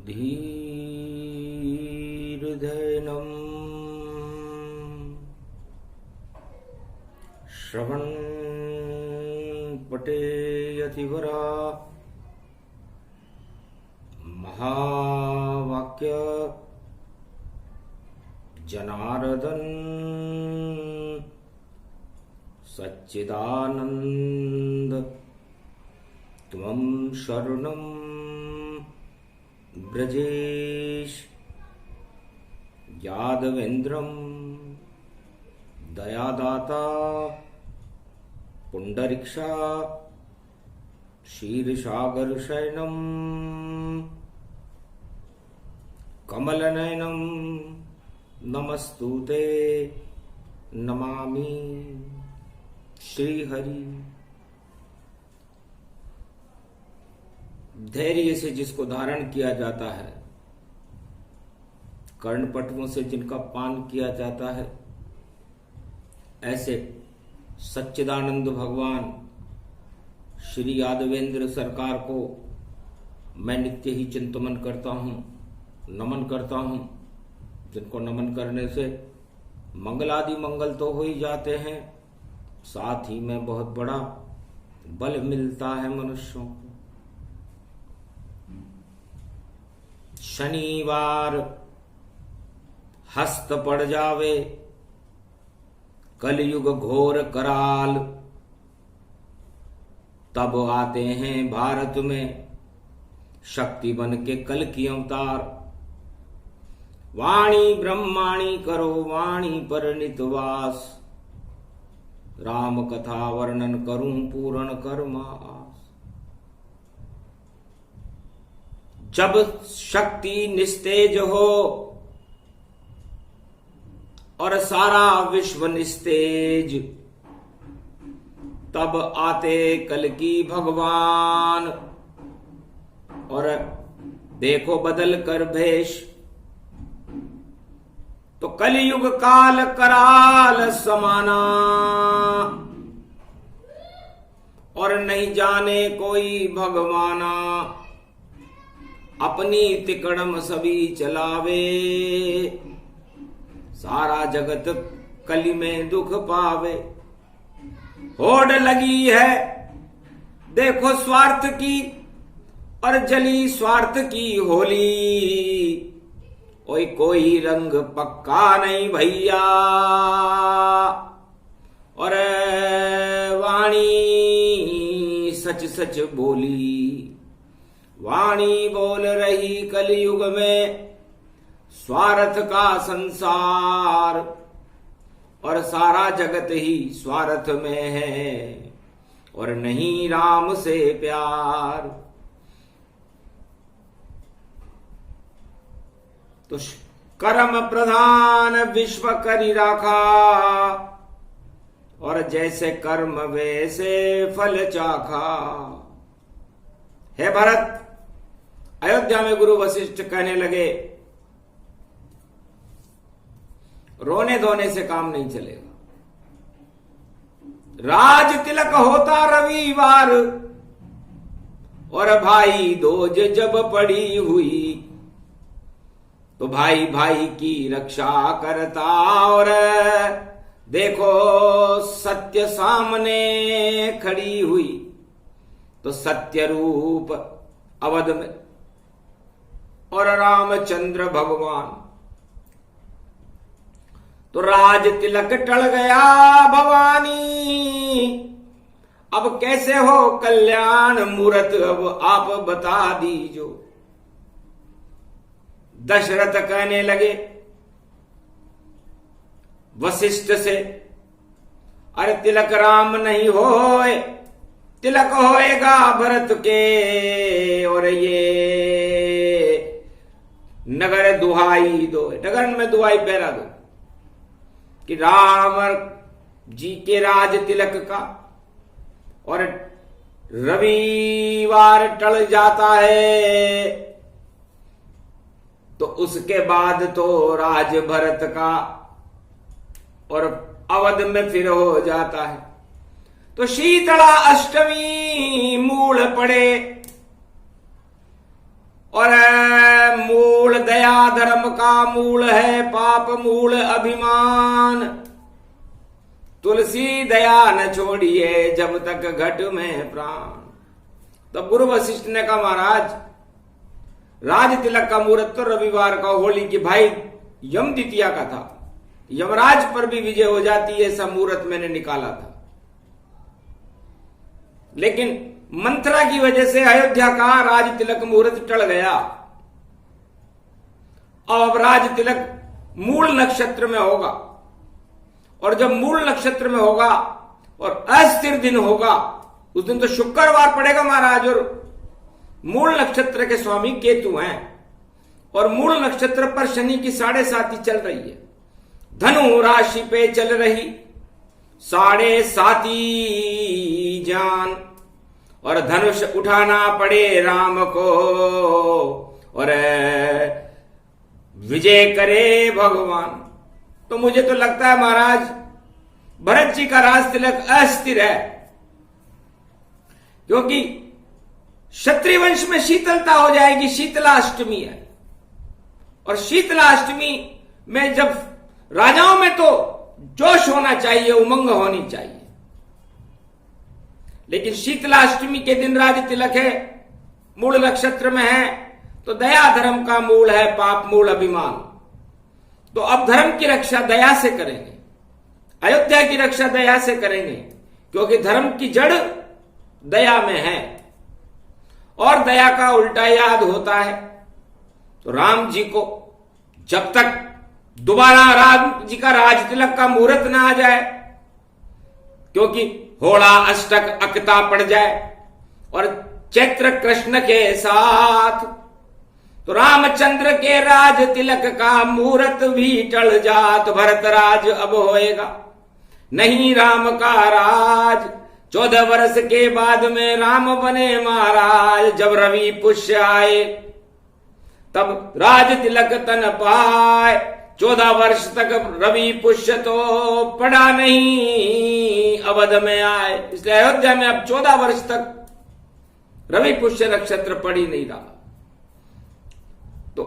धीर्धैनम् श्रवणपटेयतिवरा महावाक्य जनार्दन सच्चिदानंद त्वं शरणं ब्रजेश यादवेन्द्रं दयादाता पुंडरीक्षा क्षीरसागर शयनं कमलनयनं नमस्तुते नमामि श्रीहरि। धैर्य से जिसको धारण किया जाता है, कर्णपटुओं से जिनका पान किया जाता है, ऐसे सच्चिदानंद भगवान श्री यादवेंद्र सरकार को मैं नित्य ही चिंतन करता हूं, नमन करता हूं, जिनको नमन करने से मंगलादि मंगल तो हो ही जाते हैं, साथ ही में बहुत बड़ा बल मिलता है मनुष्यों को। शनिवार हस्त पड़ जावे, कलयुग घोर कराल, तब आते हैं भारत में शक्ति बन के कल की अवतार। वाणी ब्रह्माणी करो वाणी पर नितवास, राम कथा वर्णन करूं पूर्ण कर्मास। जब शक्ति निस्तेज हो और सारा विश्व निस्तेज, तब आते कल की भगवान और देखो बदल कर भेष। तो कलयुग काल कराल समाना, और नहीं जाने कोई भगवाना। अपनी तिकड़म सभी चलावे, सारा जगत कली में दुख पावे। होड़ लगी है देखो स्वार्थ की, और जली स्वार्थ की होली। ओए कोई रंग पक्का नहीं भैया, और वाणी सच सच बोली। वाणी बोल रही कलयुग में स्वार्थ का संसार, और सारा जगत ही स्वार्थ में है, और नहीं राम से प्यार। तो कर्म प्रधान विश्व करी राखा, और जैसे कर्म वैसे फल चाखा। हे भरत, अयोध्या में गुरु वशिष्ठ कहने लगे, रोने धोने से काम नहीं चलेगा। राज तिलक होता रविवार, और भाई दोज जब पड़ी हुई, तो भाई भाई की रक्षा करता। और देखो सत्य सामने खड़ी हुई, तो सत्य रूप अवध में और रामचंद्र भगवान। तो राज तिलक टल गया भवानी, अब कैसे हो कल्याण मूरत, अब आप बता दीजो। दशरथ कहने लगे वशिष्ठ से, अरे तिलक राम नहीं होए, तिलक होएगा भरत के। और ये नगर दुहाई दो, नगर में दुहाई पहरा दो कि राम जी के राज तिलक का, और रविवार टल जाता है, तो उसके बाद तो राज भरत का और अवध में फिर हो जाता है। तो शीतला अष्टमी मूल पड़े और मूल दया धर्म का मूल है, पाप मूल अभिमान। तुलसी दया न छोड़िए जब तक घट में प्राण। तब गुरु वशिष्ठ ने कहा महाराज, राज तिलक का मुहूर्त तो रविवार का होली की भाई यम द्वितीया का था, यमराज पर भी विजय हो जाती है, ऐसा मुहूर्त मैंने निकाला था। लेकिन मंत्रा की वजह से अयोध्या का राज तिलक मुहूर्त टल गया। अब राज तिलक मूल नक्षत्र में होगा, और जब मूल नक्षत्र में होगा और अस्थिर दिन होगा, उस दिन तो शुक्रवार पड़ेगा महाराज, और मूल नक्षत्र के स्वामी केतु हैं, और मूल नक्षत्र पर शनि की 7.5 चल रही है। धनु राशि पे चल रही 7.5 जान, और धनुष उठाना पड़े राम को, और विजय करे भगवान। तो मुझे तो लगता है महाराज भरत जी का राज तिलक अस्थिर है, क्योंकि क्षत्रिय वंश में शीतलता हो जाएगी। शीतलाष्टमी है, और शीतलाष्टमी में जब राजाओं में तो जोश होना चाहिए, उमंग होनी चाहिए, लेकिन शीतलाष्टमी के दिन राज तिलक है, मूल नक्षत्र में है, तो दया धर्म का मूल है, पाप मूल अभिमान। तो अब धर्म की रक्षा दया से करेंगे, अयोध्या की रक्षा दया से करेंगे, क्योंकि धर्म की जड़ दया में है, और दया का उल्टा याद होता है। तो राम जी को जब तक दोबारा राम जी का राज तिलक का मुहूर्त ना आ जाए, क्योंकि होड़ा अष्टक अकता पड़ जाए और चैत्र कृष्ण के साथ, तो रामचंद्र के राज तिलक का मुहूर्त भी टल जात, भरत राज अब होएगा नहीं राम का राज। 14 वर्ष के बाद में राम बने महाराज, जब रवि पुष्य आए तब राज तिलक तन पाए। 14 वर्ष तक रवि पुष्य तो पड़ा नहीं, अवध में आए, इसलिए अयोध्या में अब 14 वर्ष तक रवि पुष्य नक्षत्र पड़ ही नहीं रहा। तो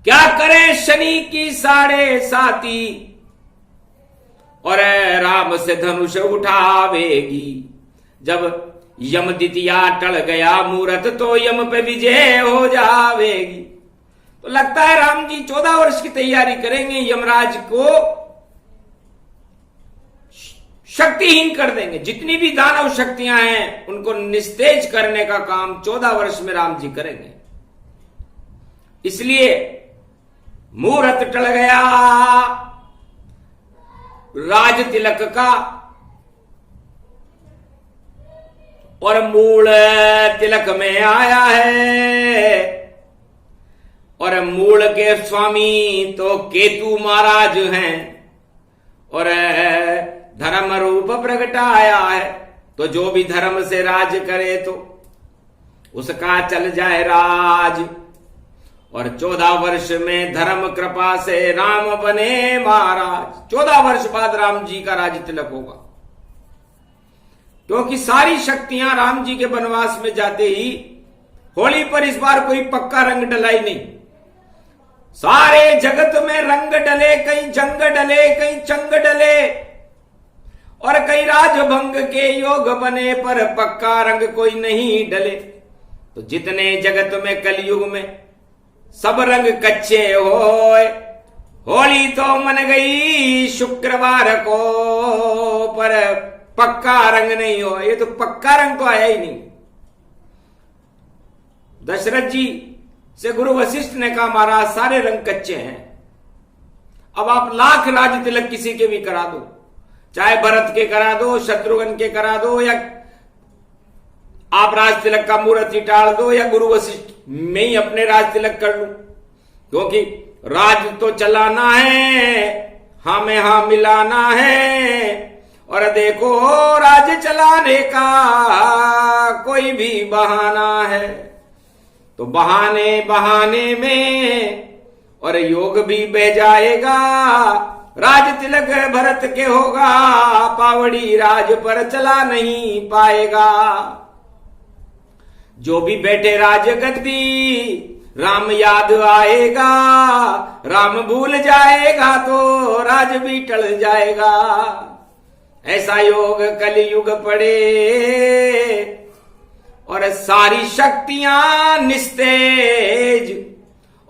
क्या करें शनि की 7.5 और राम से धनुष उठावेगी। जब यम द्वितीया टल गया मुहूर्त, तो यम पे विजय हो जावेगी। तो लगता है राम जी 14 वर्ष की तैयारी करेंगे, यमराज को शक्तिहीन कर देंगे। जितनी भी दानव शक्तियां हैं उनको निस्तेज करने का काम 14 वर्ष में राम जी करेंगे। इसलिए मुहूर्त टल गया राज तिलक का, और मूल तिलक में आया है, और मूल के स्वामी तो केतु महाराज हैं, और धर्म रूप प्रगटाया है। तो जो भी धर्म से राज करे तो उसका चल जाए राज, और 14 वर्ष में धर्म कृपा से राम बने महाराज। 14 वर्ष बाद राम जी का राज तिलक होगा, क्योंकि सारी शक्तियां राम जी के वनवास में जाते ही होली पर इस बार कोई पक्का रंग डला ही नहीं। सारे जगत में रंग डले, कहीं जंग डले, कहीं चंग डले, और कई राजभंग के योग बने, पर पक्का रंग कोई नहीं डले। तो जितने जगत में कलयुग में सब रंग कच्चे होए, होली तो मन गई शुक्रवार को, पर पक्का रंग नहीं हो। ये तो पक्का रंग तो आया ही नहीं। दशरथ जी से गुरु वशिष्ठ ने कहा महाराज सारे रंग कच्चे हैं, अब आप लाख राज तिलक किसी के भी करा दो, चाहे भरत के करा दो, शत्रुघ्न के करा दो, या आप राज तिलक का मुहूर्त ही टाल दो, या गुरु वशिष्ठ में ही अपने राज तिलक कर लूं, क्योंकि राज तो चलाना है, हाँ में हाँ मिलाना है। और देखो राज चलाने का कोई भी बहाना है, तो बहाने बहाने में और योग भी बह जाएगा। राज तिलक भरत के होगा, पावड़ी राज पर चला नहीं पाएगा। जो भी बैठे राजगद्दी राम याद आएगा, राम भूल जाएगा तो राज भी टल जाएगा। ऐसा योग कलयुग पड़े और सारी शक्तियां निस्तेज,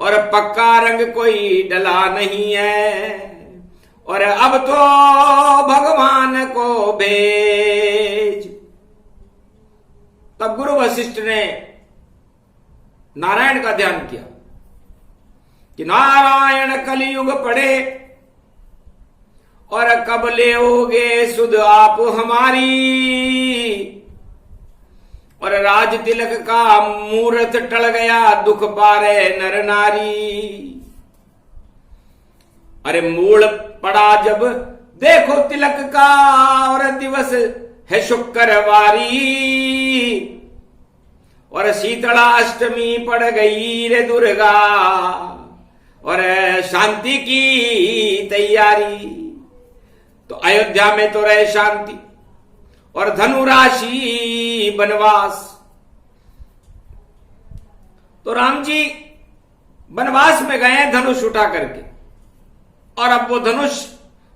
और पक्का रंग कोई डला नहीं है, और अब तो भगवान को भेज। तब गुरु वशिष्ठ ने नारायण का ध्यान किया कि नारायण कलयुग पड़े और कब लेओगे सुध आप हमारी, और राज तिलक का मुहूर्त टल गया दुख पारे नर नारी। अरे मूल पड़ा जब देखो तिलक का, और दिवस है शुक्रवारी, और शीतला अष्टमी पड़ गई रे दुर्गा, और शांति की तैयारी। तो अयोध्या में तो रहे शांति, और धनु राशि वनवास। तो राम जी वनवास में गए धनुष उठा करके, और अब वो धनुष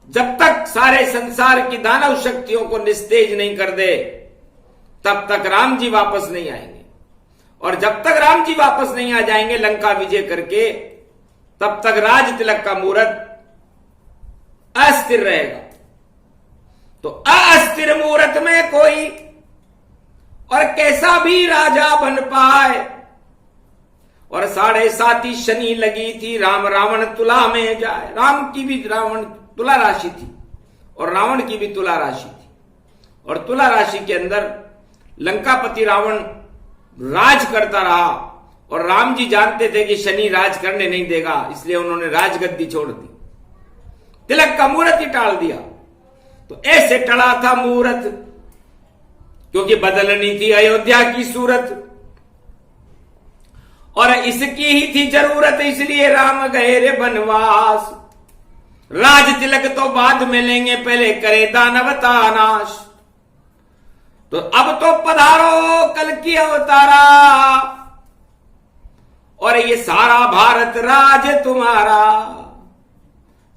जब तक सारे संसार की दानव शक्तियों को निस्तेज नहीं कर दे तब तक राम जी वापस नहीं आएंगे, और जब तक राम जी वापस नहीं आ जाएंगे लंका विजय करके तब तक राज तिलक का मुहूर्त अस्थिर रहेगा। तो अस्थिर मुहूर्त में कोई और कैसा भी राजा बन पाए, और 7.5 शनि लगी थी, राम रावण तुला में जाए। राम की भी रावण तुला राशि थी और रावण की भी तुला राशि थी, और तुला राशि के अंदर लंकापति रावण राज करता रहा, और राम जी जानते थे कि शनि राज करने नहीं देगा, इसलिए उन्होंने राजगद्दी छोड़ दी, तिलक का मुहूर्त ही टाल दिया। तो ऐसे टला था मुहूर्त, क्योंकि बदलनी थी अयोध्या की सूरत, और इसकी ही थी जरूरत, इसलिए राम गए रे वनवास। राज तिलक तो बाद में लेंगे, पहले करे दानवता नाश। तो अब तो पधारो कल की अवतारा, और ये सारा भारत राज तुम्हारा,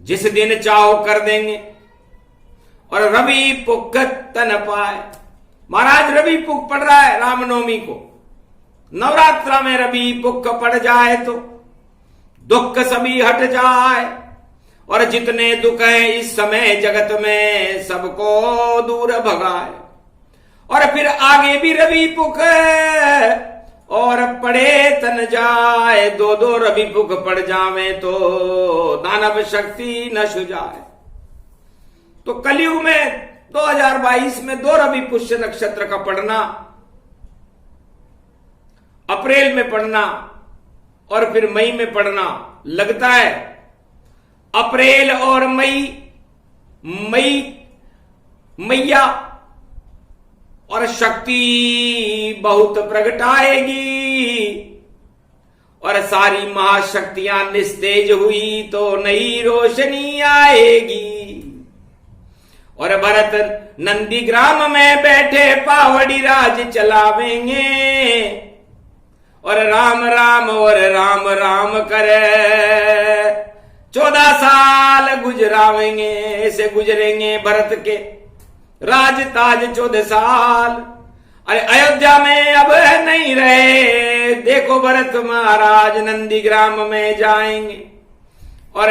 जिस दिन चाहो कर देंगे, और रवि पुख तन पाए। महाराज रवि पुख पड़ रहा है रामनवमी को, नवरात्रा में रवि पुख पड़ जाए तो दुख सभी हट जाए, और जितने दुख हैं इस समय जगत में सबको दूर भगाए। और फिर आगे भी रवि पुख और पड़े तन जाए, 2 रवि पुख पड़ जावे तो दानव शक्ति नश जाए। तो कलयुग में 2022 में 2 रवि पुष्य नक्षत्र का पड़ना, अप्रैल में पड़ना और फिर मई में पड़ना लगता है। अप्रैल और मैया और शक्ति बहुत प्रगटाएगी, और सारी महाशक्तियां निस्तेज हुई तो नई रोशनी आएगी। और भरत नंदीग्राम में बैठे पावड़ी राज चलावेंगे, और राम राम और राम राम करे 14 साल गुजरावेंगे। ऐसे गुजरेंगे भरत के राज ताज 14 साल। अरे अयोध्या में अब नहीं रहे, देखो भरत महाराज नंदीग्राम में जाएंगे, और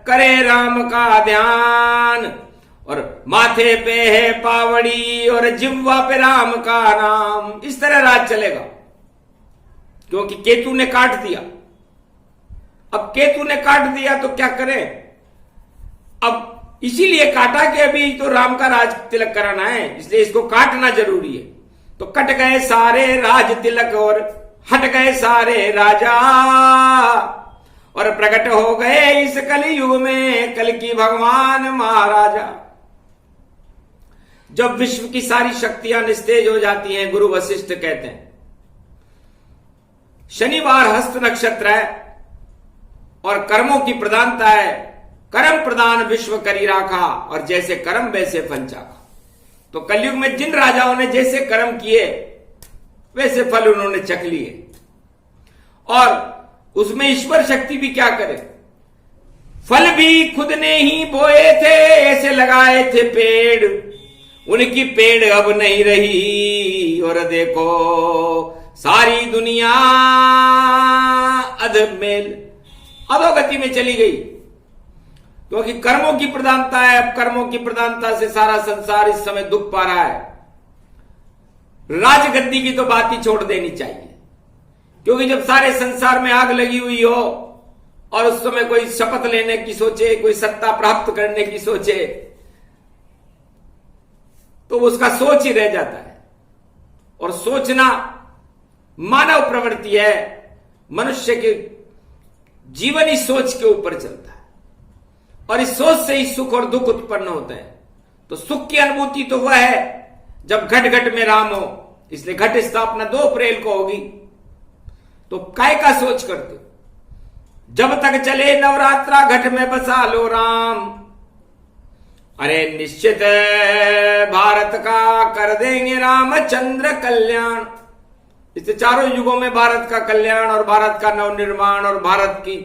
करे राम का ध्यान, और माथे पे है पावड़ी और जिह्वा पे राम का नाम। इस तरह राज चलेगा, क्योंकि केतु ने काट दिया। अब केतु ने काट दिया तो क्या करें, अब इसीलिए काटा कि अभी तो राम का राज तिलक कराना है, इसलिए इसको काटना जरूरी है। तो कट गए सारे राज तिलक और हट गए सारे राजा, और प्रकट हो गए इस कलयुग में कल की भगवान महाराजा। जब विश्व की सारी शक्तियां निस्तेज हो जाती हैं, गुरु वशिष्ठ कहते हैं शनिवार हस्त नक्षत्र है और कर्मों की प्रधानता है, कर्म प्रदान विश्व करी राखा, और जैसे कर्म वैसे फल चाखा। तो कलयुग में जिन राजाओं ने जैसे कर्म किए वैसे फल उन्होंने चख लिए। और उसमें ईश्वर शक्ति भी क्या करे, फल भी खुद ने ही बोए थे, ऐसे लगाए थे पेड़, उनकी पेड़ अब नहीं रही। और देखो सारी दुनिया अधमेल अधोगति में चली गई, क्योंकि कर्मों की प्रधानता है। अब कर्मों की प्रधानता से सारा संसार इस समय दुख पा रहा है। राजगद्दी की तो बात ही छोड़ देनी चाहिए, क्योंकि जब सारे संसार में आग लगी हुई हो और उस समय कोई शपथ लेने की सोचे, कोई सत्ता प्राप्त करने की सोचे, तो उसका सोच ही रह जाता है। और सोचना मानव प्रवृत्ति है, मनुष्य के जीवन ही सोच के ऊपर चलता है, और इस सोच से ही सुख और दुख उत्पन्न होते हैं। तो सुख की अनुभूति तो वह है जब घट घट में राम हो, इसलिए घट स्थापना 2 अप्रैल को होगी। तो काय का सोच करते हो, जब तक चले नवरात्रा घट में बसा लो राम, अरे निश्चित भारत का कर देंगे रामचंद्र कल्याण। इससे चारों युगों में भारत का कल्याण और भारत का नवनिर्माण और भारत की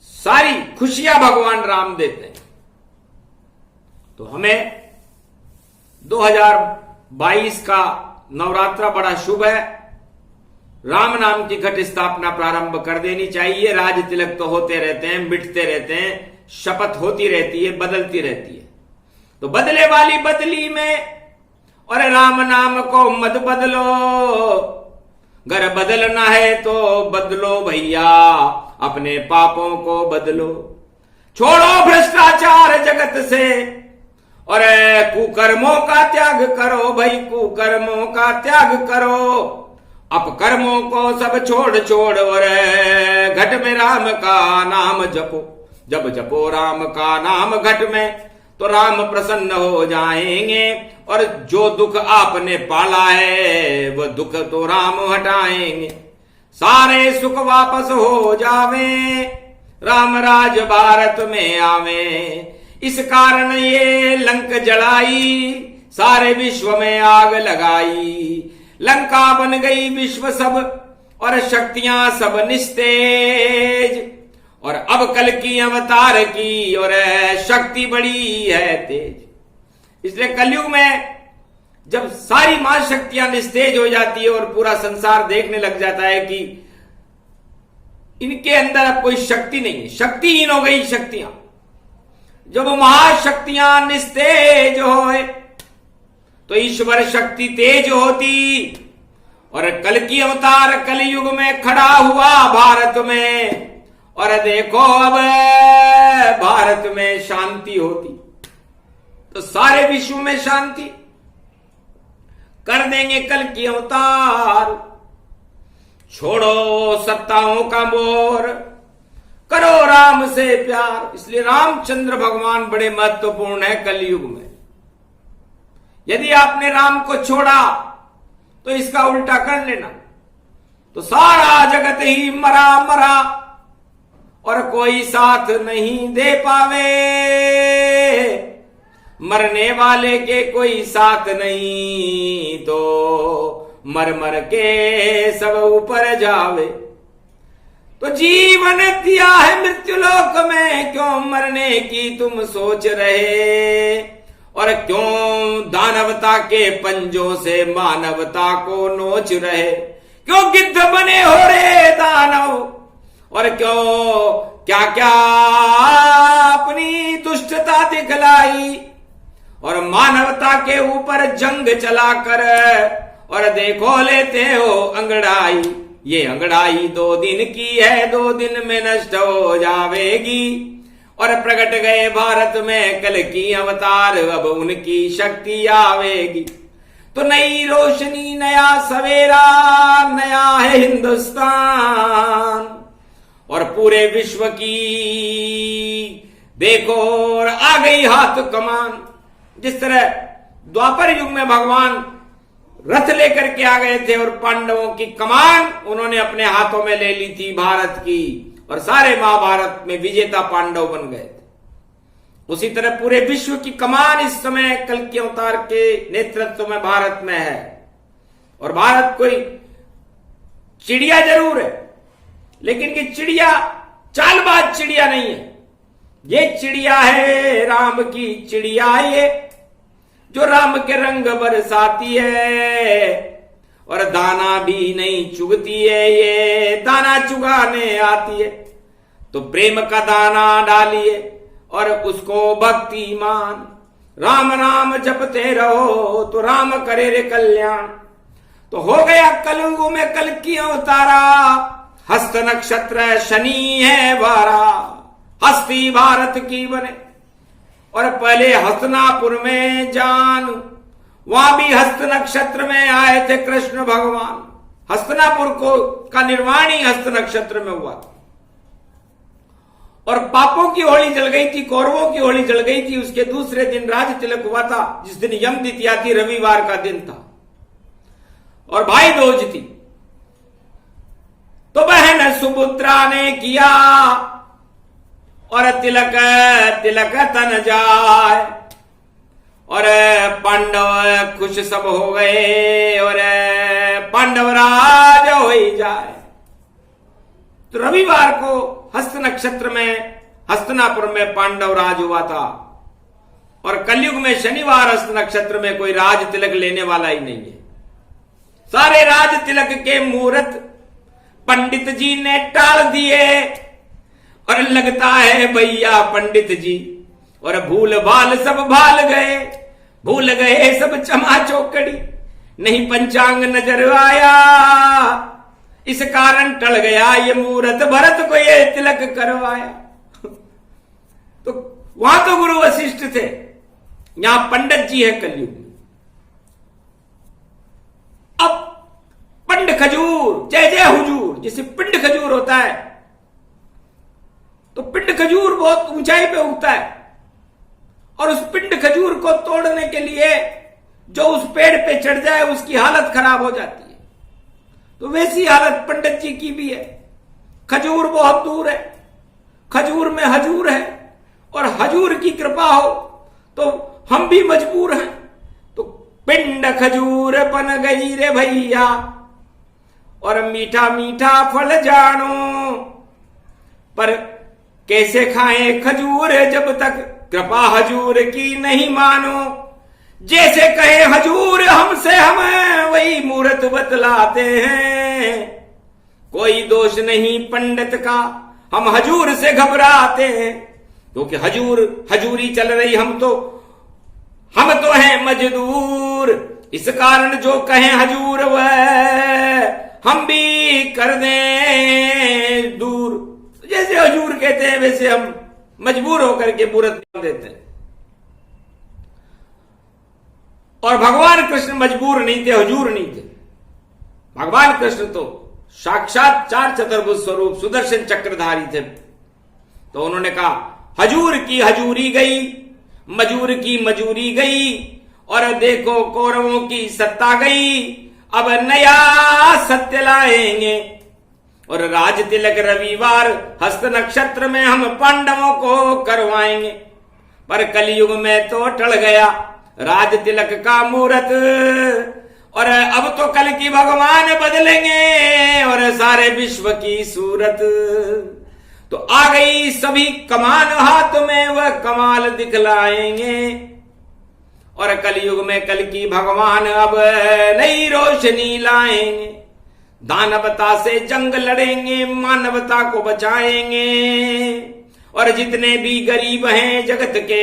सारी खुशियां भगवान राम देते हैं। तो हमें 2022 का नवरात्रा बड़ा शुभ है। राम नाम की घट स्थापना प्रारंभ कर देनी चाहिए। राज तिलक तो होते रहते हैं, मिटते रहते हैं, शपथ होती रहती है, बदलती रहती है। तो बदले वाली बदली में और राम नाम को मत बदलो, घर बदलना है तो बदलो भैया, अपने पापों को बदलो। छोड़ो भ्रष्टाचार जगत से और कुकर्मों का त्याग करो भाई, कुकर्मों का त्याग करो। अपकर्मों को सब छोड़ छोड़ और घट में राम का नाम जपो। जब जपो राम का नाम घट में तो राम प्रसन्न हो जाएंगे, और जो दुख आपने पाला है वह दुख तो राम हटाएंगे। सारे सुख वापस हो जावे, राम राज भारत में आवे। इस कारण ये लंक जलाई, सारे विश्व में आग लगाई। लंका बन गई विश्व सब और शक्तियां सब निस्तेज, और अब कल की अवतार की और शक्ति बड़ी है तेज। इसलिए कलयुग में जब सारी महाशक्तियां निस्तेज हो जाती है और पूरा संसार देखने लग जाता है कि इनके अंदर अब कोई शक्ति नहीं है, शक्तिहीन हो गई शक्तियां। जब महाशक्तियां निस्तेज होए तो ईश्वर शक्ति तेज होती, और कल की अवतार कलयुग में खड़ा हुआ भारत में, और देखो अब भारत में शांति होती तो सारे विश्व में शांति कर देंगे कल की अवतार। छोड़ो सत्ताओं का मोर, करो राम से प्यार। इसलिए रामचंद्र भगवान बड़े महत्वपूर्ण है कलयुग में। यदि आपने राम को छोड़ा तो इसका उल्टा कर लेना, तो सारा जगत ही मरा मरा और कोई साथ नहीं दे पावे। मरने वाले के कोई साथ नहीं तो मर मर के सब ऊपर जावे। तो जीवन दिया है मृत्युलोक में, क्यों मरने की तुम सोच रहे, और क्यों दानवता के पंजों से मानवता को नोच रहे। क्यों गिद्ध बने हो रे दानव, और क्यों क्या क्या अपनी दुष्टता दिखलाई, और मानवता के ऊपर जंग चलाकर और देखो लेते हो अंगड़ाई। ये अंगड़ाई 2 दिन की है, 2 दिन में नष्ट हो जावेगी। और प्रकट गए भारत में कल की अवतार, अब उनकी शक्ति आवेगी। तो नई रोशनी, नया सवेरा, नया है हिंदुस्तान, और पूरे विश्व की देखो और आ गई हाथ कमान। जिस तरह द्वापर युग में भगवान रथ लेकर के आ गए थे और पांडवों की कमान उन्होंने अपने हाथों में ले ली थी भारत की, और सारे महाभारत में विजेता पांडव बन गए थे। उसी तरह पूरे विश्व की कमान इस समय कल के अवतार के नेतृत्व में भारत में है, और भारत कोई चिड़िया जरूर है, लेकिन ये चिड़िया चालबाज चिड़िया नहीं है। ये चिड़िया है राम की चिड़िया, ये जो राम के रंग बरसाती है और दाना भी नहीं चुगती है, ये दाना चुगाने आती है। तो प्रेम का दाना डालिए और उसको भक्ति मान, राम नाम जपते रहो तो राम करे रे कल्याण। तो हो गया कलयुग में कल की अवतारा, हस्त नक्षत्र शनि है बारा, हस्ती भारत की बने। और पहले हस्तिनापुर में जान, वहां भी हस्त नक्षत्र में आए थे कृष्ण भगवान। हस्तिनापुर को का निर्माण ही हस्त नक्षत्र में हुआ था। और पापों की होली जल गई थी, कौरवों की होली जल गई थी। उसके दूसरे दिन राज तिलक हुआ था, जिस दिन यम द्वितीया थी, रविवार का दिन था और भाई दूज थी। तो बहन सुभद्रा ने किया और तिलक तिलक तन जाए और पांडव खुश सब हो गए और पांडव राज हो ही जाए। तो रविवार को हस्त नक्षत्र में हस्तिनापुर में पांडव राज हुआ था और कलयुग में शनिवार हस्त नक्षत्र में कोई राज तिलक लेने वाला ही नहीं है। सारे राज तिलक के मुहूर्त पंडित जी ने टाल दिए और लगता है भैया पंडित जी और भूल भाल सब भाल गए, भूल गए सब चमा चौकड़ी, नहीं पंचांग नजर आया, इस कारण टल गया ये मुहूर्त, भरत को ये तिलक करवाया। तो वहां तो गुरु वशिष्ठ थे, यहां पंडित जी है कलयुग में। अब पिंड खजूर, जय जय हुजूर, जैसे पिंड खजूर होता है तो पिंड खजूर बहुत ऊंचाई पे उगता है और उस पिंड खजूर को तोड़ने के लिए जो उस पेड़ पे चढ़ जाए उसकी हालत खराब हो जाती है। तो वैसी हालत पंडित जी की भी है। खजूर बहुत दूर है, खजूर में हजूर है और हजूर की कृपा हो तो हम भी मजबूर हैं। तो पिंड खजूर बन गई रे भैया और मीठा मीठा फल जानो, पर कैसे खाएं खजूर जब तक कृपा हजूर की नहीं मानो। जैसे कहे हजूर हमसे हम वही मूर्त बतलाते हैं, कोई दोष नहीं पंडित का, हम हजूर से घबराते हैं क्योंकि हजूर हजूरी चल रही, हम तो हैं मजदूर, इस कारण जो कहें हजूर वह हम भी कर दें दूर। जैसे हजूर कहते हैं वैसे हम मजबूर होकर के मूर्त देते हैं। और भगवान कृष्ण मजबूर नहीं थे, हजूर नहीं थे। भगवान कृष्ण तो साक्षात चार चतुर्भुज स्वरूप सुदर्शन चक्रधारी थे। तो उन्होंने कहा हजूर की हजूरी गई, मजूर की मजूरी गई और देखो कौरवों की सत्ता गई, अब नया सत्य लाएंगे और राज तिलक रविवार हस्त नक्षत्र में हम पांडवों को करवाएंगे। पर कलयुग में तो टल गया राज तिलक का मुहूर्त और अब तो कल की भगवान बदलेंगे और सारे विश्व की सूरत। तो आ गई सभी कमान हाथ में, वह कमाल दिखलाएंगे और कलयुग में कल की भगवान अब नई रोशनी लाएंगे। दानवता से जंग लड़ेंगे, मानवता को बचाएंगे और जितने भी गरीब हैं जगत के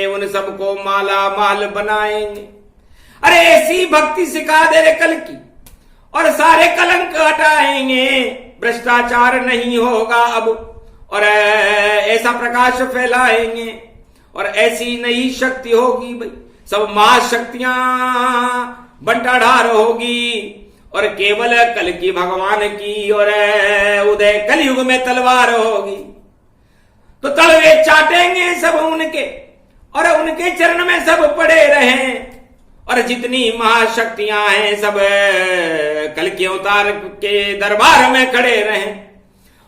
उन सबको माला माल बनाएंगे। अरे ऐसी भक्ति सिखा दे रे कल की और सारे कलंक हटाएंगे, भ्रष्टाचार नहीं होगा अब और ऐसा प्रकाश फैलाएंगे और ऐसी नई शक्ति होगी भाई, सब महाशक्तियां बंटाढार होगी और केवल कल की भगवान की और उदय कलयुग में तलवार होगी। तो तलवे चाटेंगे सब उनके और उनके चरण में सब पड़े रहें और जितनी महाशक्तियां हैं सब कल के अवतार के दरबार में खड़े रहें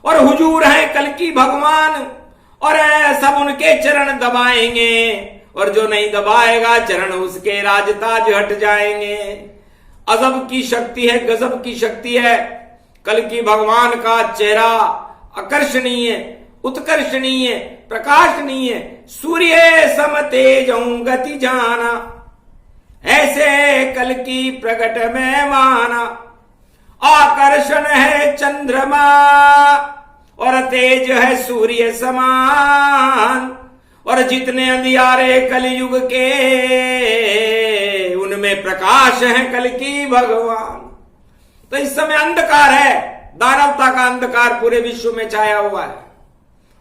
और हुजूर हैं कल की भगवान और सब उनके चरण दबाएंगे और जो नहीं दबाएगा चरण उसके राजताज हट जाएंगे। अजब की शक्ति है, गजब की शक्ति है। कल की भगवान का चेहरा आकर्षणीय, उत्कर्षणीय, प्रकाशनीय, सूर्य सम तेज गति जाना, ऐसे कल की प्रकट में माना। आकर्षण है चंद्रमा और तेज है सूर्य समान, और जितने अंधियारे कलयुग के उनमें प्रकाश है कल की भगवान। तो इस समय अंधकार है, दानवता का अंधकार पूरे विश्व में छाया हुआ है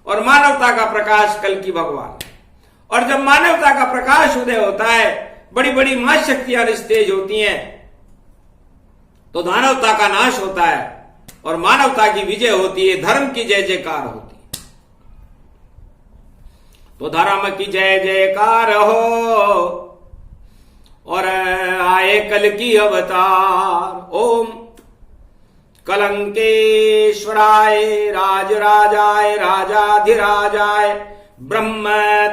और मानवता का प्रकाश कल की भगवान। और जब मानवता का प्रकाश उदय होता है, बड़ी बड़ी महाशक्तियां निस्तेज होती हैं, तो दानवता का नाश होता है और मानवता की विजय होती है, धर्म की जय जयकार होती है। तो धर्म की जय जयकार हो और आए कल की अवतार। ओम कलंकेश्वराय राजराजाय राजाधिराजाय ब्रह्म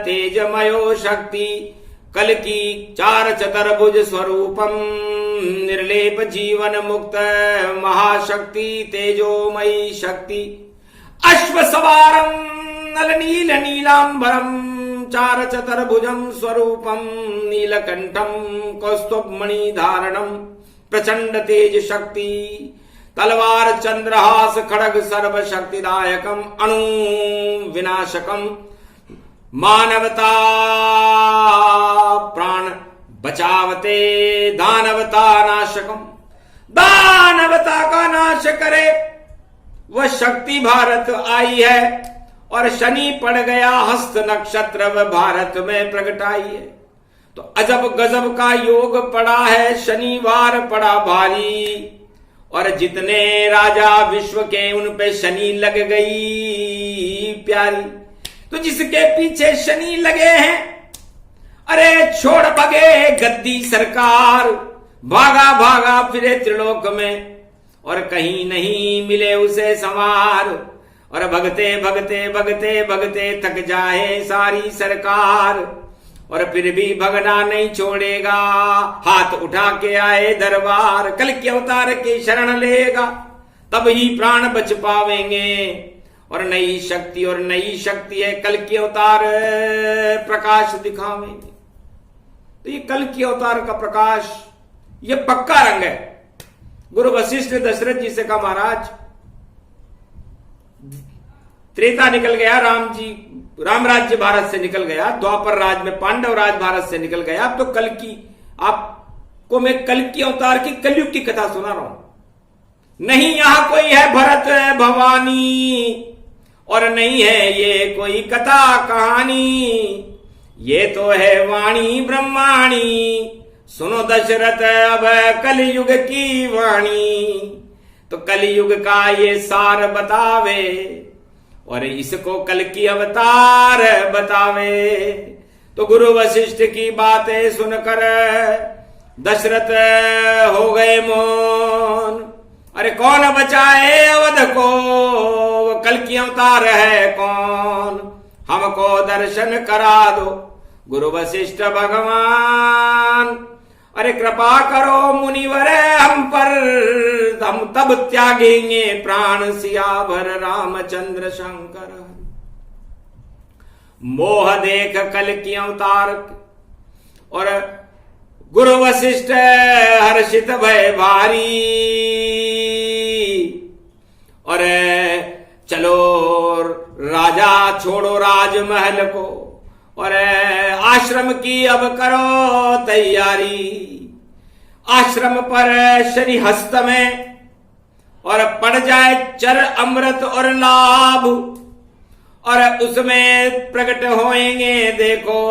तेजमयो शक्ति कल की चार चतुर्भुज स्वरूपम निर्लेप जीवन मुक्त महाशक्ति तेजोमयी शक्ति अश्व सवारम नल नील नीलांबरम चार चतुर्भुजम स्वरूपम नीलकंठम कौस्तुभमणि धारणम प्रचंड तेज शक्ति तलवार चंद्रहास खड़ग सर्व शक्तिदायकम अणु विनाशकम मानवता प्राण बचावते दानवता नाशकम। दानवता का नाश करे वह शक्ति भारत आई है और शनि पड़ गया हस्त नक्षत्र व भारत में प्रगटाई है। तो अजब गजब का योग पड़ा है, शनिवार पड़ा भारी, और जितने राजा विश्व के उन पे शनि लग गई प्यारी। तो जिसके पीछे शनि लगे हैं, अरे छोड़ भगे गद्दी सरकार, भागा भागा फिरे त्रिलोक में और कहीं नहीं मिले उसे संवार। और भगते भगते भगते भगते थक जाए सारी सरकार, और फिर भी भगना नहीं छोड़ेगा, हाथ उठा के आए दरबार। कल के अवतार की शरण लेगा तब ही प्राण बच पावेंगे। और नई शक्ति, और नई शक्ति है कल के अवतार प्रकाश दिखावेंगे। तो ये कल के अवतार का प्रकाश ये पक्का रंग है। गुरु वशिष्ठ ने दशरथ जी से कहा, महाराज त्रेता निकल गया, राम राज्य भारत से निकल गया, द्वापर राज में पांडव राज भारत से निकल गया, अब तो कल की आपको मैं कल की अवतार की कलयुग की कथा सुना रहा हूं। नहीं यहां कोई है भरत भवानी, और नहीं है ये कोई कथा कहानी, ये तो है वाणी ब्रह्माणी। सुनो दशरथ अब कलयुग की वाणी, तो कलयुग का ये सार बतावे और इसको कल की अवतार बतावे। तो गुरु वशिष्ठ की बातें सुनकर दशरथ हो गए मौन। अरे कौन बचाए अवध को, वो कल की अवतार है कौन, हमको दर्शन करा दो गुरु वशिष्ठ भगवान। अरे कृपा करो मुनिवर हम पर, हम तब त्यागेंगे प्राण सियावर रामचंद्र शंकर। मोह देख कल की अवतार और गुरु वशिष्ठ हर्षित भय भारी। और चलो राजा छोड़ो राजमहल को, और आश्रम की अब करो तैयारी। आश्रम पर शनि हस्त में और पड़ जाए चर अमृत और लाभ, और उसमें प्रकट होएंगे देखो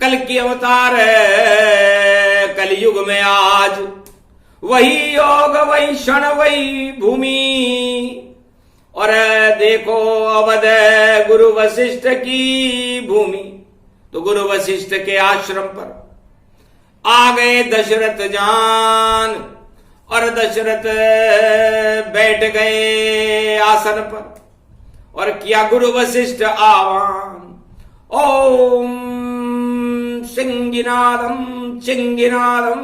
कल की अवतार कलयुग में आज। वही योग वही क्षण वही भूमि, और देखो अवध गुरु वशिष्ठ की भूमि। तो गुरु वशिष्ठ के आश्रम पर आ गए दशरथ जान, और दशरथ बैठ गए आसन पर और किया गुरु वशिष्ठ आह्वान। ओम सिंगिनादम चिंगिनादम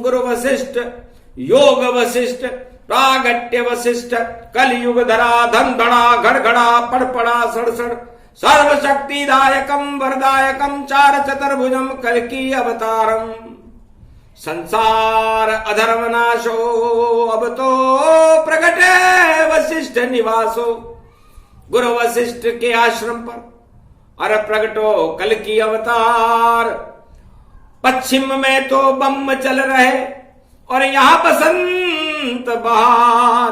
गुरु वशिष्ठ योग वशिष्ठ प्रागट्य वशिष्ठ कलयुग धरा धन धड़ा घड़घड़ा पड़पड़ा सड़सड़ सर्वशक्तिदायकम वरदायकम चार चतुर्भुजम कल्कि अवतारम संसार अधर्म नाशो अब तो प्रकट वशिष्ठ निवासो। गुरु वशिष्ठ के आश्रम पर अर प्रगटो कल्कि अवतार। पश्चिम में तो बम चल रहे और यहां बसंत बहार,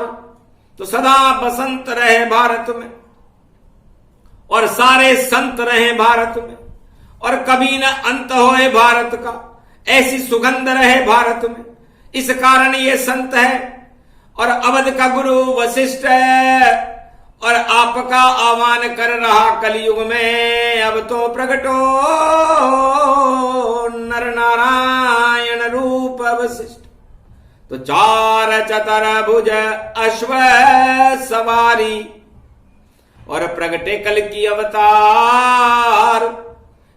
तो सदा बसंत रहे भारत में और सारे संत रहे भारत में और कभी न अंत होए भारत का, ऐसी सुगंध रहे भारत में। इस कारण ये संत है और अवध का गुरु वशिष्ठ है और आपका आह्वान कर रहा कलयुग में अब तो प्रगटो नर नारायण रूप वशिष्ठ। तो चार चतुर्भुज अश्व सवारी और प्रगटे कल्कि अवतार।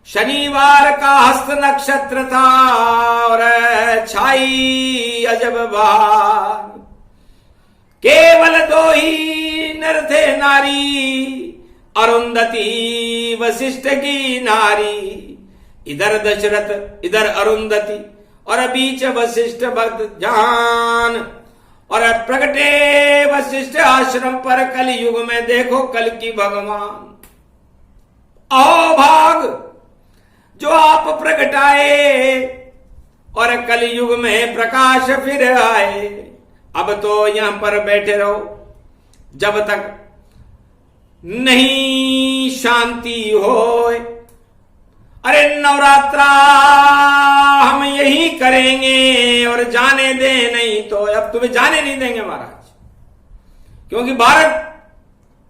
शनिवार का हस्त नक्षत्र था और छाई अजब बहार। केवल दो ही नर थे नारी, अरुंधति वशिष्ठ की नारी। इधर दशरथ इधर अरुंधति और बीच वशिष्ठ भक्त जान। और प्रगटे वशिष्ठ आश्रम पर कलयुग में देखो कल्कि भगवान। आओ भाग जो आप प्रगटाए और कलयुग में प्रकाश फिर आए। अब तो यहां पर बैठे रहो जब तक नहीं शांति होए। अरे नवरात्रा हम यही करेंगे और जाने दे नहीं तो अब तुम्हें जाने नहीं देंगे महाराज, क्योंकि भारत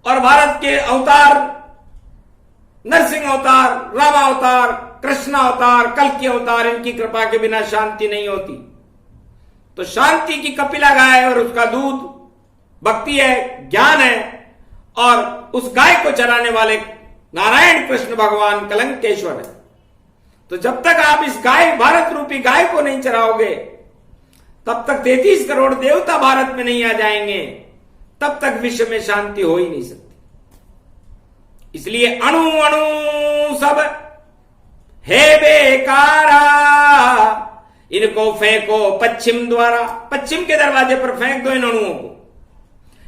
और भारत के अवतार नरसिंह अवतार, राम अवतार, कृष्ण अवतार, कल्कि अवतार, इनकी कृपा के बिना शांति नहीं होती। तो शांति की कपिला गाय और उसका दूध भक्ति है, ज्ञान है और उस गाय को चलाने वाले नारायण कृष्ण भगवान कलंकेश्वर है। तो जब तक आप इस गाय भारत रूपी गाय को नहीं चराओगे तब तक 33 करोड़ देवता भारत में नहीं आ जाएंगे, तब तक विश्व में शांति हो ही नहीं सकती। इसलिए अणु अणु सब है बेकारा, इनको फेंको पश्चिम द्वारा। पश्चिम के दरवाजे पर फेंक दो इन अणुओं को,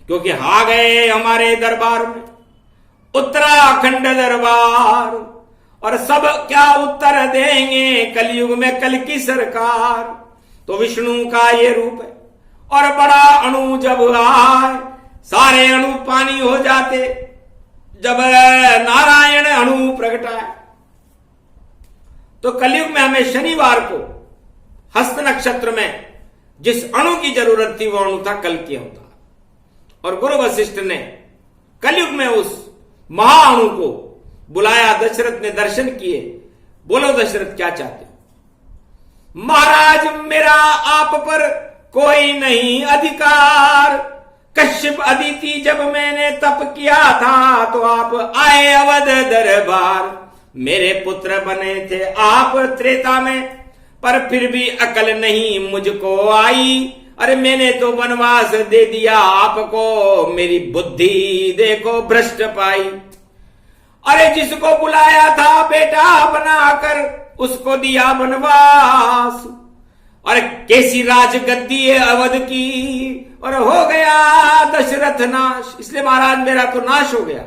क्योंकि आ गए हमारे दरबार में उत्तराखंड दरबार। और सब क्या उत्तर देंगे कलयुग में कल्कि सरकार। तो विष्णु का ये रूप है और बड़ा अणु जब आए सारे अणु पानी हो जाते। जब नारायण अणु प्रगटाए तो कलयुग में हमें शनिवार को हस्त नक्षत्र में जिस अणु की जरूरत थी वो अणु था कल्कि अवतार। और गुरु वशिष्ठ ने कलयुग में उस महाअणु को बुलाया। दशरथ ने दर्शन किए। बोलो दशरथ क्या चाहते हो? महाराज मेरा आप पर कोई नहीं अधिकार। कश्यप अदिति जब मैंने तप किया था तो आप आए अवध दरबार। मेरे पुत्र बने थे आप त्रेता में, पर फिर भी अकल नहीं मुझको आई। अरे मैंने तो वनवास दे दिया आपको, मेरी बुद्धि देखो भ्रष्ट पाई। अरे जिसको बुलाया था बेटा बनाकर उसको दिया वनवास। और कैसी राजगद्दी है अवध की और हो गया दशरथ नाश। इसलिए महाराज मेरा तो नाश हो गया।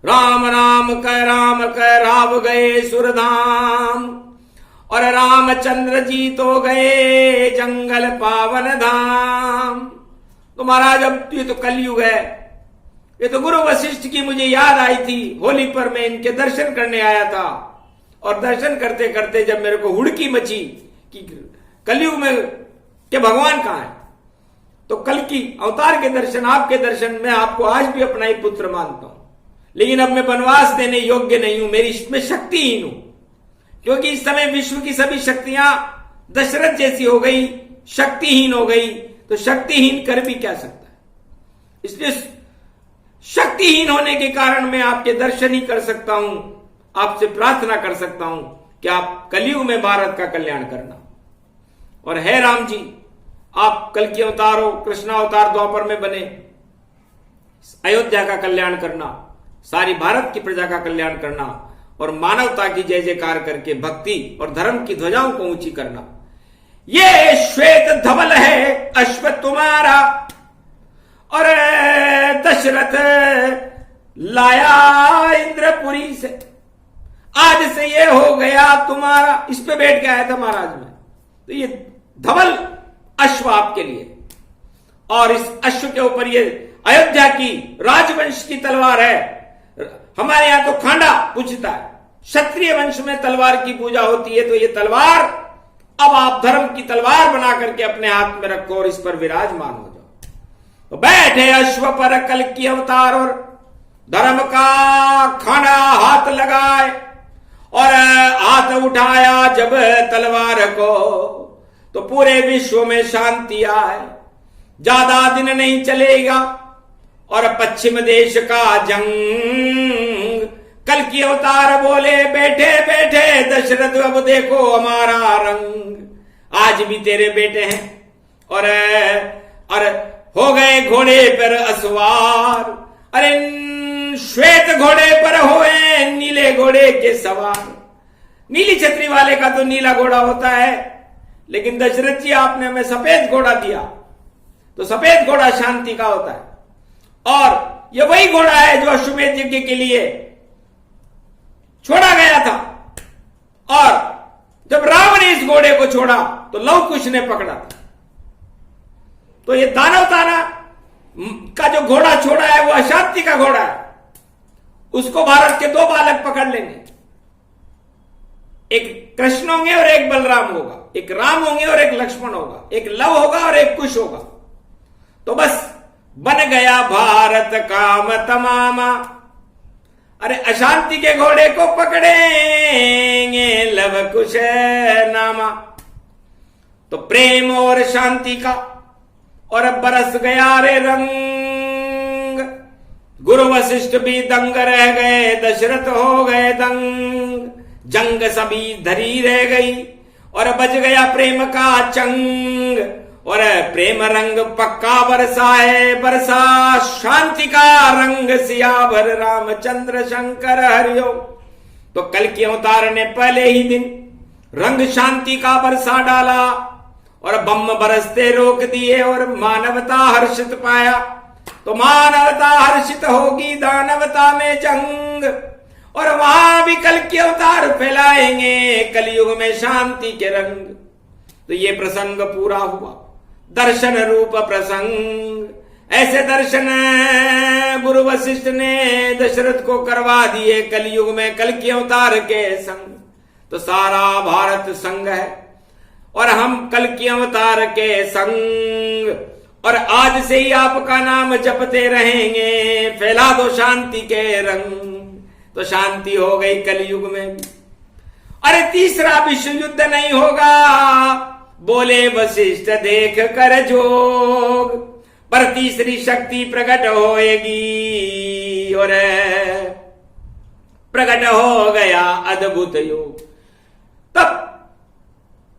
राम राम कह राव गए सुरधाम और रामचंद्र जी तो गए जंगल पावन धाम। तो महाराज अब ये तो कलयुग है। ये तो गुरु वशिष्ठ की मुझे याद आई थी। होली पर मैं इनके दर्शन करने आया था और दर्शन करते करते जब मेरे को हुड़की मची कि कलयुग में के भगवान कहां है, तो कल्कि अवतार के दर्शन, आपके दर्शन, मैं आपको आज भी अपना ही पुत्र मानता हूं। लेकिन अब मैं वनवास देने योग्य नहीं हूं, मेरी इसमें शक्तिहीन हूं, क्योंकि इस समय विश्व की सभी शक्तियां दशरथ जैसी हो गई, शक्तिहीन हो गई। तो शक्तिहीन कर भी क्या सकता है? इसलिए शक्तिहीन होने के कारण मैं आपके दर्शन ही कर सकता हूं, आपसे प्रार्थना कर सकता हूं कि आप कलयुग में भारत का कल्याण करना। और है राम जी, आप कल की अवतार हो, कृष्ण अवतार द्वापर में बने, अयोध्या का कल्याण करना, सारी भारत की प्रजा का कल्याण करना और मानवता की जय जयकार करके भक्ति और धर्म की ध्वजाओं को ऊंची करना। ये श्वेत धवल है अश्व तुम्हारा और दशरथ लाया इंद्रपुरी से, आज से ये हो गया तुम्हारा। इस पे बैठ के आया था महाराज में। तो ये धवल अश्व आपके लिए, और इस अश्व के ऊपर ये अयोध्या की राजवंश की तलवार है। हमारे यहां तो खांडा पूजता है, क्षत्रिय वंश में तलवार की पूजा होती है। तो ये तलवार अब आप धर्म की तलवार बना करके अपने हाथ में रखो और इस पर विराजमान हो जाओ। तो बैठे अश्व पर कल की अवतार और धर्म का खाना हाथ लगाए और हाथ उठाया जब तलवार को, तो पूरे विश्व में शांति आए। ज्यादा दिन नहीं चलेगा और पश्चिम देश का जंग। कल की अवतार बोले बैठे बैठे दशरथ अब देखो हमारा रंग। आज भी तेरे बेटे हैं और हो गए घोड़े पर असवार। अरे श्वेत घोड़े पर होए नीले घोड़े के सवार। नीली छतरी वाले का तो नीला घोड़ा होता है, लेकिन दशरथ जी आपने हमें सफेद घोड़ा दिया, तो सफेद घोड़ा शांति का होता है। और यह वही घोड़ा है जो अश्वमेध यज्ञ के लिए छोड़ा गया था, और जब राम ने इस घोड़े को छोड़ा तो लव कुश ने पकड़ा था। तो ये दानव ताना का जो घोड़ा छोड़ा है वो अशांति का घोड़ा है। उसको भारत के दो बालक पकड़ लेंगे, एक कृष्ण होंगे और एक बलराम होगा, एक राम होंगे और एक लक्ष्मण होगा, एक लव होगा और एक कुश होगा। तो बस बन गया भारत काम तमामा। अरे अशांति के घोड़े को पकड़ेंगे लव कुश नामा। तो प्रेम और शांति का और बरस गया रे रंग। गुरु वशिष्ठ भी दंग रह गए, दशरथ हो गए दंग। जंग सभी धरी रह गई और बज गया प्रेम का चंग। और प्रेम रंग पक्का बरसा है, बरसा शांति का रंग सियावर रामचंद्र शंकर हरिओ। तो कल के अवतार ने पहले ही दिन रंग शांति का बरसा डाला और बम बरसते रोक दिए और मानवता हर्षित पाया। तो मानवता हर्षित होगी दानवता में जंग, और वहां भी कल के अवतार फैलाएंगे कलयुग में शांति के रंग। तो ये प्रसंग पूरा हुआ, दर्शन रूप प्रसंग। ऐसे दर्शन गुरु वशिष्ठ ने दशरथ को करवा दिए कलयुग में कल के अवतार के संग। तो सारा भारत संग है और हम कल के अवतार के संग, और आज से ही आपका नाम जपते रहेंगे। फैला दो शांति के रंग। तो शांति हो गई कलयुग में। अरे तीसरा विश्व युद्ध नहीं होगा, बोले वशिष्ठ देख कर जोग। पर तीसरी शक्ति प्रकट होएगी और प्रकट हो गया अद्भुत योग। तब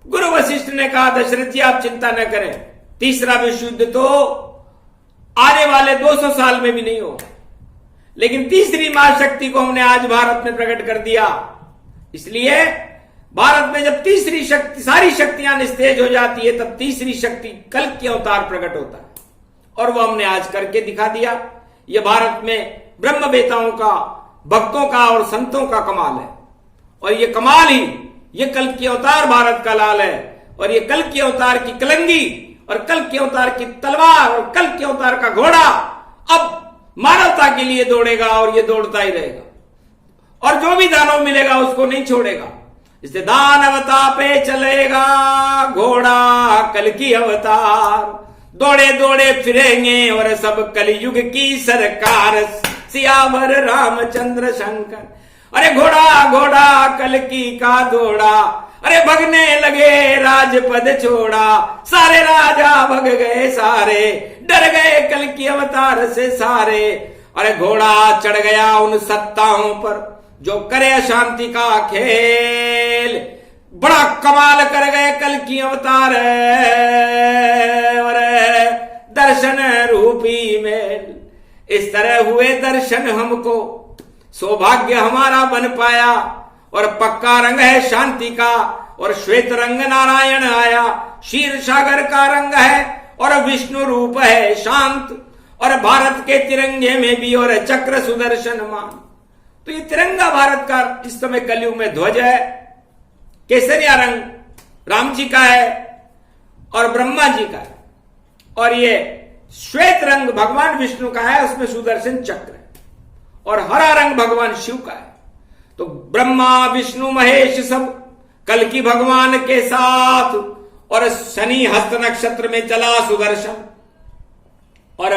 गुरु वशिष्ठ ने कहा दशरथ जी आप चिंता न करें, तीसरा विश्व युद्ध तो आने वाले 200 साल में भी नहीं होगा, लेकिन तीसरी महाशक्ति को हमने आज भारत में प्रकट कर दिया। इसलिए भारत में जब तीसरी शक्ति, सारी शक्तियां निस्तेज हो जाती है, तब तीसरी शक्ति कल के अवतार प्रकट होता है, और वो हमने आज करके दिखा दिया। ये भारत में ब्रह्म वेताओं का, भक्तों का और संतों का कमाल है, और ये कमाल ही ये कल के अवतार भारत का लाल है। और ये कल के अवतार की कलंगी और कल के अवतार की तलवार और कल के अवतार का घोड़ा अब मानवता के लिए दौड़ेगा, और ये दौड़ता ही रहेगा, और जो भी दानव मिलेगा उसको नहीं छोड़ेगा। इसलिए दानवता पे चलेगा घोड़ा कल की अवतार। दौड़े दौड़े फिरेंगे और सब कलयुग की सरकार, सियावर रामचंद्र शंकर। अरे घोड़ा घोड़ा कल की का दौड़ा, अरे भगने लगे राजपद छोड़ा। सारे राजा भग गए सारे, डर गए कल की अवतार से सारे। अरे घोड़ा चढ़ गया उन सत्ताओं पर जो करे शांति का खेल। बड़ा कमाल कर गए कल की अवतार। सुदर्शन रूपी मेल। इस तरह हुए दर्शन हमको, सौभाग्य हमारा बन पाया। और पक्का रंग है शांति का, और श्वेत रंग नारायण आया। क्षीर सागर का रंग है और विष्णु रूप है शांत। और भारत के तिरंगे में भी और चक्र सुदर्शन मान। तो ये तिरंगा भारत का इस समय कलयुग में ध्वज है। केसरिया रंग राम जी का है और ब्रह्मा जी का है, और ये श्वेत रंग भगवान विष्णु का है, उसमें सुदर्शन चक्र है। और हरा रंग भगवान शिव का है। तो ब्रह्मा विष्णु महेश सब कल्कि भगवान के साथ। और शनि हस्त नक्षत्र में चला सुदर्शन। और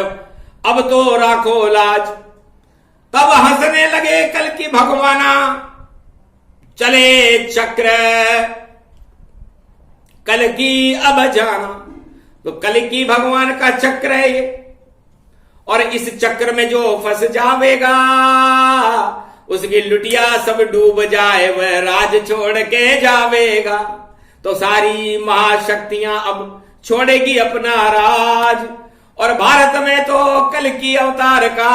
अब तो राखो लाज, तब हंसने लगे कल्कि भगवाना। चले चक्र कल्कि अब जाना। तो कल्कि भगवान का चक्र है ये। और इस चक्र में जो फंस जावेगा, उसकी लुटिया सब डूब जाए, वह राज छोड़ के जावेगा। तो सारी महाशक्तियां अब छोड़ेगी अपना राज। और भारत में तो कल्कि अवतार का,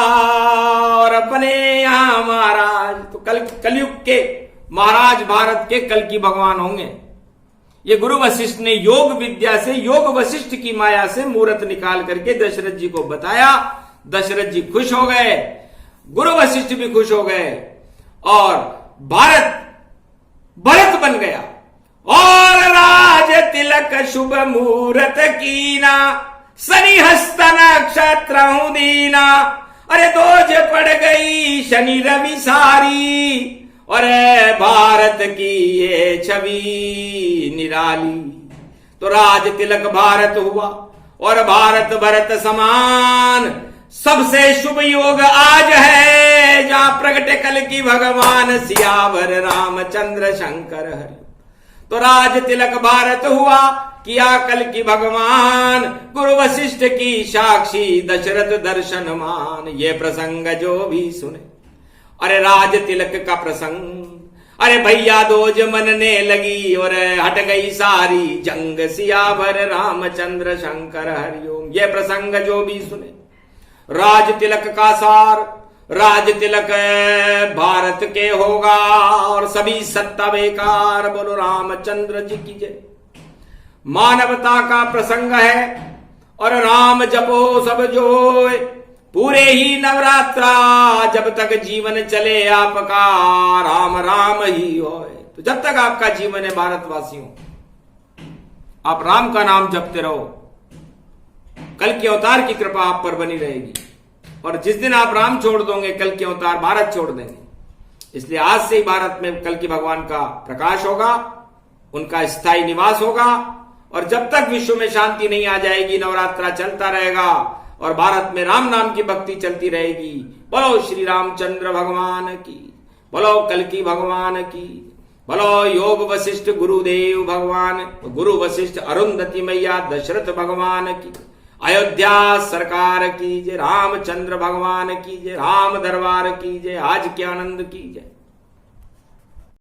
और अपने यहां महाराज। तो कलयुग के महाराज भारत के कल्कि भगवान होंगे। ये गुरु वशिष्ठ ने योग विद्या से, योग वशिष्ठ की माया से मूर्त निकाल करके दशरथ जी को बताया। दशरथ जी खुश हो गए, गुरु वशिष्ठ भी खुश हो गए, और भारत भरत बन गया। और राज तिलक शुभ मुहूर्त कीना, शनि हस्त नक्षत्र दीना। अरे दोज पड़ गई शनि रवि सारी, और भारत की ये छवि निराली। तो राज तिलक भारत हुआ, और भारत भरत समान। सबसे शुभ योग आज है, जहां प्रगटे कल्कि भगवान सियावर रामचंद्र शंकर हरि। तो राज तिलक भारत हुआ, किया कल्कि भगवान। गुरु वशिष्ठ की साक्षी दशरथ दर्शन मान। ये प्रसंग जो भी सुने, अरे राज तिलक का प्रसंग। अरे भैया दोज मनने लगी, और हट गई सारी जंग। सियावर रामचंद्र शंकर हरिओम। ये प्रसंग जो भी सुने, राज तिलक का सार। राज तिलक भारत के होगा, और सभी सत्ता बेकार। बोलो रामचंद्र जी की जय। मानवता का प्रसंग है, और राम जपो सब जोय। पूरे ही नवरात्रा, जब तक जीवन चले आपका, राम राम ही होए। तो जब तक आपका जीवन है भारतवासियों, आप राम का नाम जपते रहो। कल्कि अवतार की कृपा आप पर बनी रहेगी। और जिस दिन आप राम छोड़ दोगे, कल्कि अवतार भारत छोड़ देंगे। इसलिए आज से ही भारत में कल्कि भगवान का प्रकाश होगा, उनका स्थायी निवास होगा। और जब तक विश्व में शांति नहीं आ जाएगी, नवरात्रा चलता रहेगा, और भारत में राम नाम की भक्ति चलती रहेगी। बोलो श्री रामचंद्र भगवान की, बोलो कल्कि भगवान की, बोलो योग वशिष्ठ गुरुदेव भगवान, गुरु वशिष्ठ अरुंधति मैया दशरथ भगवान की, अयोध्या सरकार की जय, रामचंद्र भगवान की जय, राम दरबार की जय, आज के आनंद की जय।